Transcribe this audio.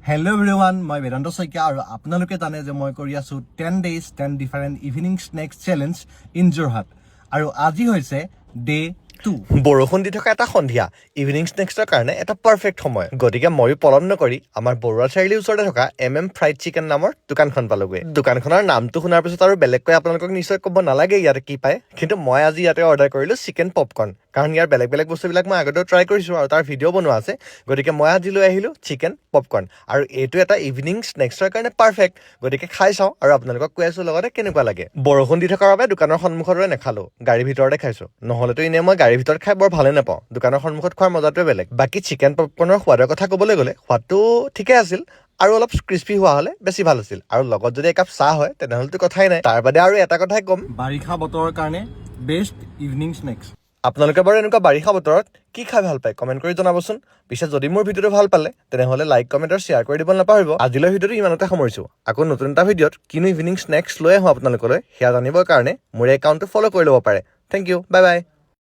Hello everyone, মই বেদান্ত শইকীয়া আৰু আপোনালোকে জানে যে মই কৰি আছো 10 days 10 different evening snacks challenge in Jorhat আৰু আজি হৈছে day 2 বৰষুণ দি থকা এটা সন্ধিয়া ইভিনিং স্নেক্সৰ কাৰণে এটা পাৰফেক্ট সময় গতিকে ময়ো পলম নকৰি আমাৰ বৰুৱা চাৰিআলিৰ ওচৰতে থকা ফ্ৰাইড চিকেন নামৰ দোকানখন পালোগৈ দোকানখনৰ নামটো শুনাৰ পিছত আৰু বেলেগকৈ আপোনালোকক নিশ্চয় ক'ব নালাগে ইয়াতে কি পায় কিন্তু মই আজি ইয়াতে অৰ্ডাৰ কৰিলো চিকেন পপকৰ্ণ কাৰণ ইয়াৰ বেলেগ বস্তুবিলাক মই আগতেও ট্ৰাই কৰিছো আৰু তাৰ ভিডিঅ' বনোৱা আছে গতিকে মই আজি লৈ আহিলো চিকেন পপকৰ্ণ আৰু এইটো এটা ইভিনিং স্নেক্সৰ কাৰণে পাৰফেক্ট গতিকে খাই চাওঁ আৰু আপোনালোকক কৈ আছো লগতে কেনেকুৱা লাগে বৰষুণ দি থকাৰ বাবে দোকানৰ সন্মুখতে নেখালো গাড়ীৰ ভিতৰতে খাইছো নহ'লেতো এনে মই গাড়ীৰ ভিতৰত খাই বৰ ভালে নাপাওঁ দোকানৰ সন্মুখত খোৱাৰ মজাটোৱে বেলেগ বাকী চিকেন পপকৰ্ণৰ সোৱাদৰ কথা ক'বলৈ গ'লে সোৱাদটো ঠিকে আছিল আৰু অলপ ক্ৰিস্পি হোৱা হ'লে বেছি ভাল আছিল আৰু লগত যদি একাপ চাহ হয় তেনেহ'লেতো কথাই নাই তাৰ বাদে আৰু এটা কথাই ক'ম বাৰিষা বতৰৰ কাৰণে বেষ্ট ইভিনিং স্নেক্স আপোনালোকে বাৰু এনেকুৱা বাৰিষা বতৰত কি খাই ভাল পায় কমেণ্ট কৰি জনাবচোন পিছে যদি মোৰ ভিডিঅ'টো ভাল পালে তেনেহ'লে লাইক কমেণ্ট আৰু শ্বেয়াৰ কৰি দিব নাপাহৰিব আজিলৈ ভিডিঅ'টো ইমানতে সামৰিছোঁ আকৌ নতুন এটা ভিডিঅ'ত কিনো ইভিনিং স্নেক্স লৈ আহোঁ আপোনালোকলৈ সেয়া জানিবৰ কাৰণে মোৰ একাউণ্টটো ফ'ল' কৰি ল'ব পাৰে থেংক ইউ বাই বাই